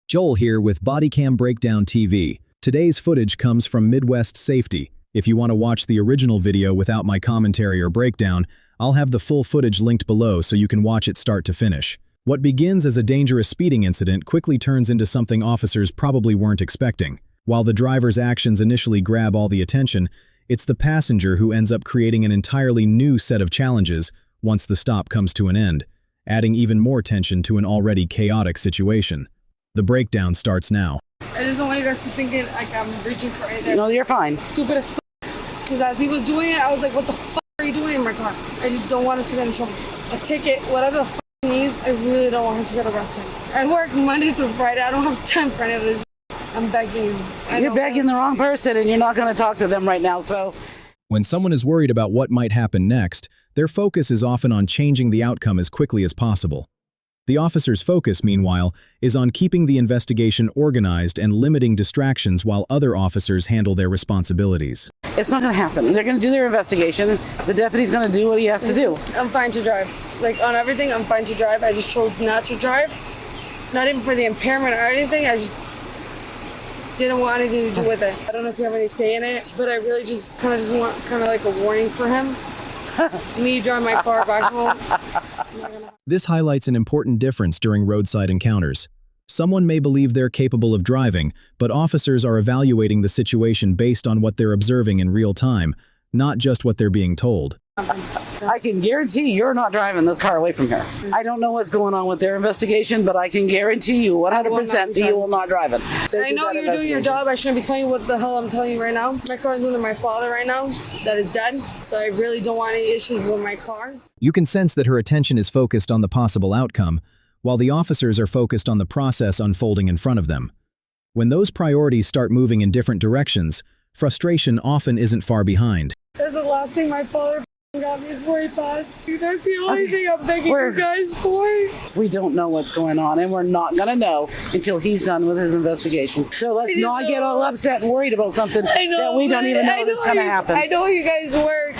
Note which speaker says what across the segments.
Speaker 1: Joel here with Bodycam Breakdown TV. Today's footage comes from Midwest Safety. If you want to watch the original video without my commentary or breakdown, I'll have the full footage linked below so you can watch it start to finish. What begins as a dangerous speeding incident quickly turns into something officers probably weren't expecting. While the driver's actions initially grab all the attention, it's the passenger who ends up creating an entirely new set of challenges once the stop comes to an end, adding even more tension to an already chaotic situation. The breakdown starts now.
Speaker 2: I just don't want you guys to think like I'm reaching for anything.
Speaker 3: No, you're fine.
Speaker 2: Stupid as f***. Because as he was doing it, I was like, what the f*** are you doing in my car? I just don't want him to get in trouble. A ticket, whatever the f*** he needs, I really don't want him to get arrested. I work Monday through Friday. I don't have time for any of this. I'm begging.
Speaker 3: You're begging the wrong person and you're not going to talk to them right now, so.
Speaker 1: When someone is worried about what might happen next, their focus is often on changing the outcome as quickly as possible. The officer's focus, meanwhile, is on keeping the investigation organized and limiting distractions while other officers handle their responsibilities.
Speaker 3: It's not going to happen. They're going to do their investigation. The deputy's going to do what he has to do.
Speaker 2: I'm fine to drive. Like, on everything, I'm fine to drive. I just chose not to drive. Not even for the impairment or anything. I just didn't want anything to do with it. I don't know if you have any say in it, but I really just want like a warning for him. Me driving my car back home.
Speaker 1: This highlights an important difference during roadside encounters. Someone may believe they're capable of driving, but officers are evaluating the situation based on what they're observing in real time, not just what they're being told.
Speaker 3: I can guarantee you're not driving this car away from here. I don't know what's going on with their investigation, but I can guarantee you 100% that you will not drive it.
Speaker 2: I know you're doing your job. I shouldn't be telling you what the hell I'm telling you right now. My car is under my father right now that is dead, so I really don't want any issues with my car.
Speaker 1: You can sense that her attention is focused on the possible outcome, while the officers are focused on the process unfolding in front of them. When those priorities start moving in different directions, frustration often isn't far behind.
Speaker 2: That's the last thing my father got me before he passed. That's the only thing I'm begging you guys for.
Speaker 3: We don't know what's going on, and we're not going to know until he's done with his investigation. So let's not get all upset and worried about something that we don't even know that's going to happen.
Speaker 2: I know you guys work.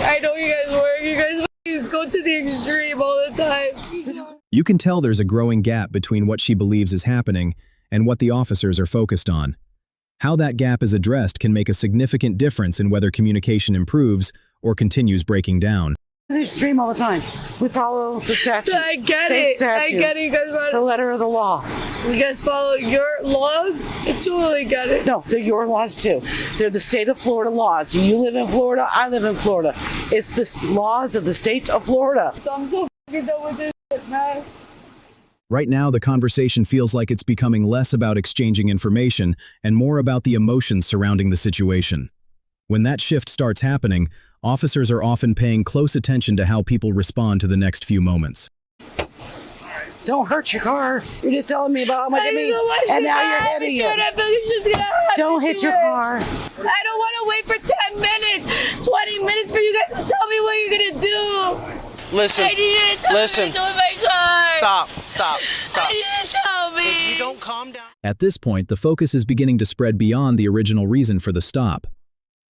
Speaker 2: You guys go to the extreme all the time.
Speaker 1: You can tell there's a growing gap between what she believes is happening and what the officers are focused on. How that gap is addressed can make a significant difference in whether communication improves or continues breaking down.
Speaker 3: The extreme all the time. We follow the statute.
Speaker 2: I get it.
Speaker 3: Statute,
Speaker 2: I get it. You guys want
Speaker 3: the letter of the law.
Speaker 2: You guys follow your laws? I totally get it.
Speaker 3: No, they're your laws too. They're the state of Florida laws. You live in Florida, I live in Florida. It's the laws of the state of Florida.
Speaker 2: So I'm so f***ing done with this shit, man.
Speaker 1: Right now, the conversation feels like it's becoming less about exchanging information and more about the emotions surrounding the situation. When that shift starts happening, officers are often paying close attention to how people respond to the next few moments.
Speaker 3: Don't hurt your car. You're just telling me about how much it means, and now you're hitting it. Don't hit your car.
Speaker 2: I don't want to wait for 10 minutes, 20 minutes for you guys to tell me what you're going to do.
Speaker 4: Listen,
Speaker 2: I need you to tell me what to do with my car.
Speaker 4: Stop.
Speaker 2: I need you to tell me.
Speaker 4: If you don't calm down.
Speaker 1: At this point, the focus is beginning to spread beyond the original reason for the stop.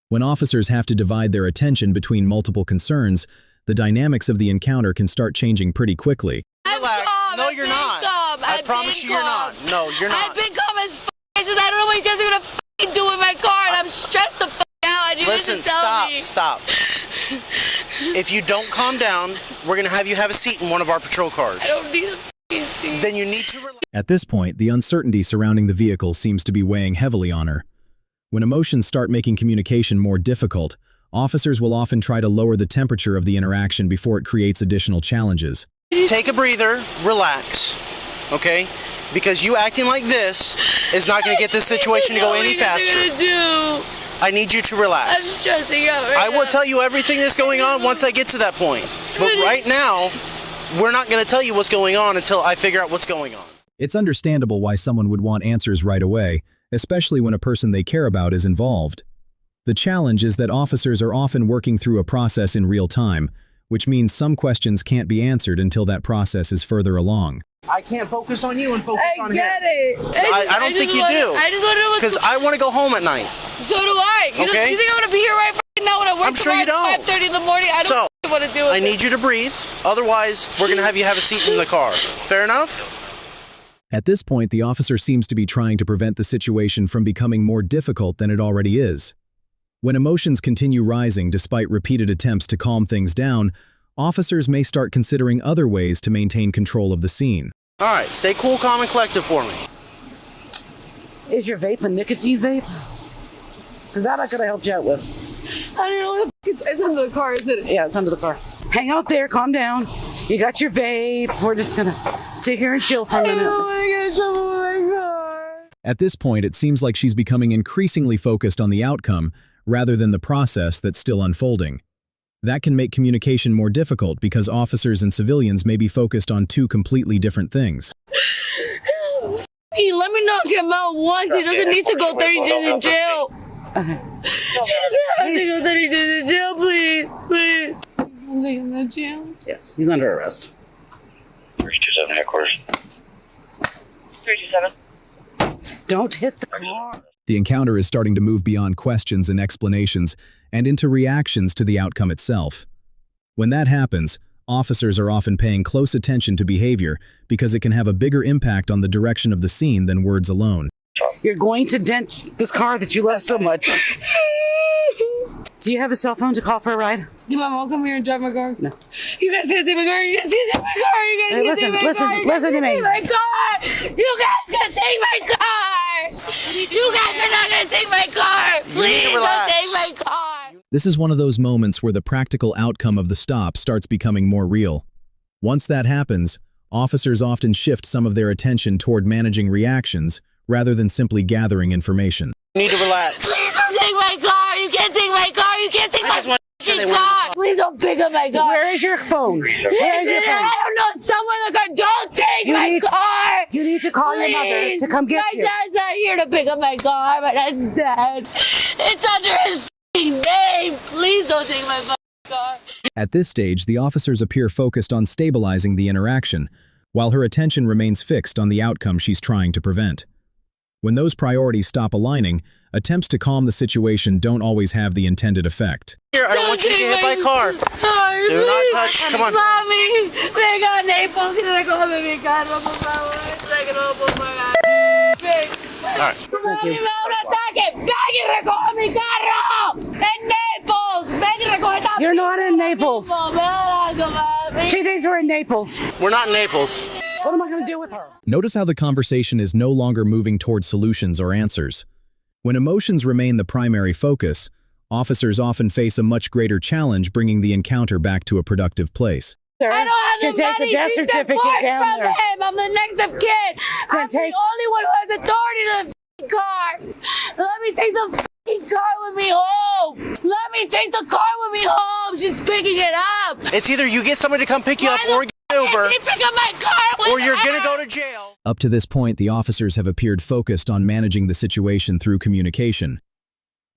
Speaker 1: When officers have to divide their attention between multiple concerns, the dynamics of the encounter can start changing pretty quickly.
Speaker 4: Relax. No, you're not. I promise you you're not. No, you're not.
Speaker 2: I've been calm as f***. It's just I don't know what you guys are going to f***ing do with my car, and I'm stressed the f*** out. I need you to tell me.
Speaker 4: Stop. If you don't calm down, we're going to have you have a seat in one of our patrol cars.
Speaker 2: I don't need a f***ing seat.
Speaker 4: Then you need to relax.
Speaker 1: At this point, the uncertainty surrounding the vehicle seems to be weighing heavily on her. When emotions start making communication more difficult, officers will often try to lower the temperature of the interaction before it creates additional challenges.
Speaker 4: Take a breather, relax, okay? Because you acting like this is not going to get this situation to go any faster. I need you to relax.
Speaker 2: I'm stressing out right
Speaker 4: I will
Speaker 2: now.
Speaker 4: tell you everything that's going on once I get to that point. But right now, we're not going to tell you what's going on until I figure out what's going on.
Speaker 1: It's understandable why someone would want answers right away, especially when a person they care about is involved. The challenge is that officers are often working through a process in real time, which means some questions can't be answered until that process is further along.
Speaker 4: I can't focus on you and focus on him.
Speaker 2: I get it.
Speaker 4: I don't think you do.
Speaker 2: I just want to know what's
Speaker 4: Because I want to go home at night.
Speaker 2: So do I. You
Speaker 4: Okay.
Speaker 2: think I'm going to be here right now when I work
Speaker 4: I'm sure you don't.
Speaker 2: 5:30 in the morning? I don't want to do it.
Speaker 4: I need you to breathe. Otherwise, we're going to have you have a seat in the car. Fair enough?
Speaker 1: At this point, the officer seems to be trying to prevent the situation from becoming more difficult than it already is. When emotions continue rising despite repeated attempts to calm things down, officers may start considering other ways to maintain control of the scene.
Speaker 4: All right, stay cool, calm, and collected for me.
Speaker 3: Is your vape a nicotine vape? Because that I could have helped you out with.
Speaker 2: I don't know what the f it's under the car, isn't it?
Speaker 3: Yeah, it's under the car. Hang out there, calm down. You got your vape. We're just gonna sit here and chill for a minute.
Speaker 2: I don't want to get in trouble with my car.
Speaker 1: At this point, it seems like she's becoming increasingly focused on the outcome rather than the process that's still unfolding. That can make communication more difficult because officers and civilians may be focused on two completely different things.
Speaker 2: Hey, let me knock him out once. He doesn't need to go 30 days in jail. He doesn't have to go 30 days in jail, please. Please. I'm taking him to jail.
Speaker 3: Yes, he's under arrest.
Speaker 5: 327 headquarters. 327.
Speaker 3: Don't hit the car.
Speaker 1: The encounter is starting to move beyond questions and explanations and into reactions to the outcome itself. When that happens, officers are often paying close attention to behavior because it can have a bigger impact on the direction of the scene than words alone.
Speaker 3: You're going to dent this car that you love so much. Do you have a cell phone to call for a ride?
Speaker 2: Did my mom come here and drive my car?
Speaker 3: No.
Speaker 2: You guys can't take my car. You guys can't take my car. You guys can't take my car.
Speaker 3: Listen to me.
Speaker 2: My car. You guys can take my car. You guys are not gonna take my car. Please don't take my car.
Speaker 1: This is one of those moments where the practical outcome of the stop starts becoming more real. Once that happens, officers often shift some of their attention toward managing reactions rather than simply gathering information.
Speaker 4: You need to relax.
Speaker 2: Please don't take my car. You can't take my car. You can't take my car. Please don't pick up my car.
Speaker 3: Where is your phone? Where is your phone?
Speaker 2: I don't know. Somewhere in the car. Don't take my car.
Speaker 3: You need to call your mother to come get you.
Speaker 2: My dad's not here to pick up my car. My dad's dead. It's under his name. Please don't take my car.
Speaker 1: At this stage, the officers appear focused on stabilizing the interaction, while her attention remains fixed on the outcome she's trying to prevent. When those priorities stop aligning, attempts to calm the situation don't always have the intended effect.
Speaker 4: Here, I don't want you to get hit by a car. Do not touch. Come on.
Speaker 2: Mami, venga, Naples. Recógeme mi carro, por favor. Sé que no lo puedo pagar. Ven.
Speaker 4: All right.
Speaker 2: Mami, me da un ataque. Ven y recoge mi carro. En Naples. Ven y recoge esta.
Speaker 3: You're not in Naples.
Speaker 2: Mami.
Speaker 3: She thinks we're in Naples.
Speaker 4: We're not in Naples.
Speaker 3: What am I going to do with her?
Speaker 1: Notice how the conversation is no longer moving toward solutions or answers. When emotions remain the primary focus, officers often face a much greater challenge bringing the encounter back to a productive place.
Speaker 3: Sir,
Speaker 2: I don't have the
Speaker 3: take
Speaker 2: money.
Speaker 3: the death
Speaker 2: She's
Speaker 3: certificate
Speaker 2: divorced
Speaker 3: down
Speaker 2: from
Speaker 3: there.
Speaker 2: him. I'm the next of kin. I'm the only one who has authority to the car. Let me take the f***ing car with me home. Let me take the car with me home. She's picking it up.
Speaker 4: It's either you get somebody to come pick you up or get Uber,
Speaker 2: She pick up my car with
Speaker 4: or you're
Speaker 2: her.
Speaker 4: going to go to jail.
Speaker 1: Up to this point, the officers have appeared focused on managing the situation through communication.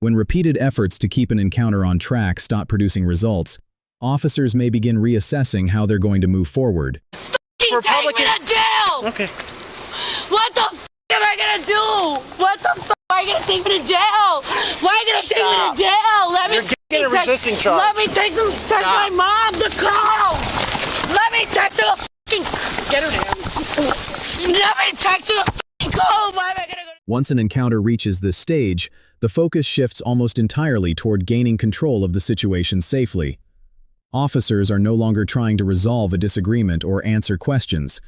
Speaker 1: When repeated efforts to keep an encounter on track stop producing results, officers may begin reassessing how they're going to move forward.
Speaker 2: Take me to jail.
Speaker 4: Okay.
Speaker 2: What the f*** am I gonna do? What the f*** are you gonna take me to jail? Why are you gonna take me to jail? Let me
Speaker 4: You're getting a resisting charge.
Speaker 2: Let me take some text my mom, the call. Let me text her the f***ing
Speaker 4: Get her down.
Speaker 2: Let me text her the f***ing call. Why am I gonna go?
Speaker 1: Once an encounter reaches this stage, the focus shifts almost entirely toward gaining control of the situation safely. Officers are no longer trying to resolve a disagreement or answer questions.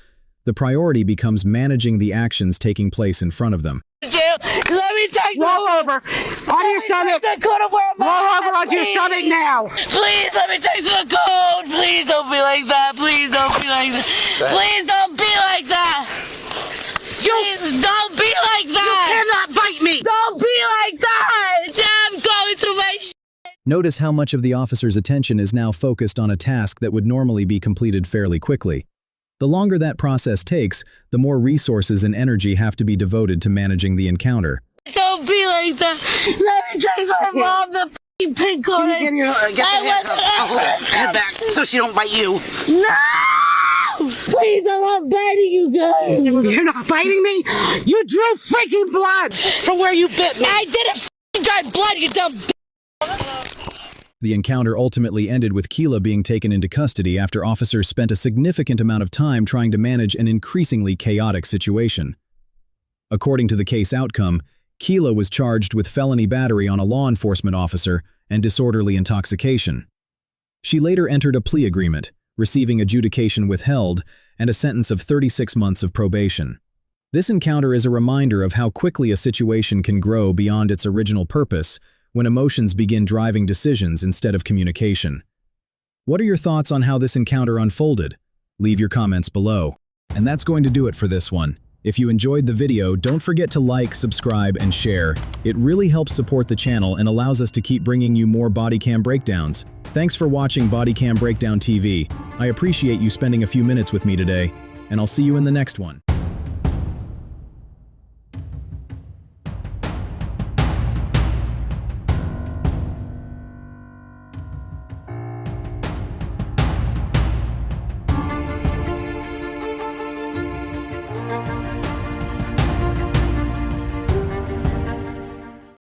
Speaker 1: The priority becomes managing the actions taking place in front of them.
Speaker 2: Jail. Let me text
Speaker 3: Roll over. On your stomach. Roll over onto your stomach now.
Speaker 2: Please let me text the code. Please don't be like that. Please don't be like that. Please don't be like that. Please don't be like that.
Speaker 3: You cannot bite me.
Speaker 2: Don't be like that. I'm going through my shit.
Speaker 1: Notice how much of the officer's attention is now focused on a task that would normally be completed fairly quickly. The longer that process takes, the more resources and energy have to be devoted to managing the encounter.
Speaker 2: Don't be like that. Let me text my mom the f***ing pink card.
Speaker 3: Get your head back so she don't bite you.
Speaker 2: No! Please, I'm not biting you guys.
Speaker 3: You're not biting me. You drew freaking blood from where you bit me.
Speaker 2: I didn't f***ing drive blood, you dumb bitch.
Speaker 1: The encounter ultimately ended with Keela being taken into custody after officers spent a significant amount of time trying to manage an increasingly chaotic situation. According to the case outcome, Keela was charged with felony battery on a law enforcement officer and disorderly intoxication. She later entered a plea agreement, receiving adjudication withheld and a sentence of 36 months of probation. This encounter is a reminder of how quickly a situation can grow beyond its original purpose when emotions begin driving decisions instead of communication. What are your thoughts on how this encounter unfolded? Leave your comments below. And that's going to do it for this one. If you enjoyed the video, don't forget to like, subscribe, and share. It really helps support the channel and allows us to keep bringing you more Bodycam breakdowns. Thanks for watching Bodycam Breakdown TV. I appreciate you spending a few minutes with me today, and I'll see you in the next one.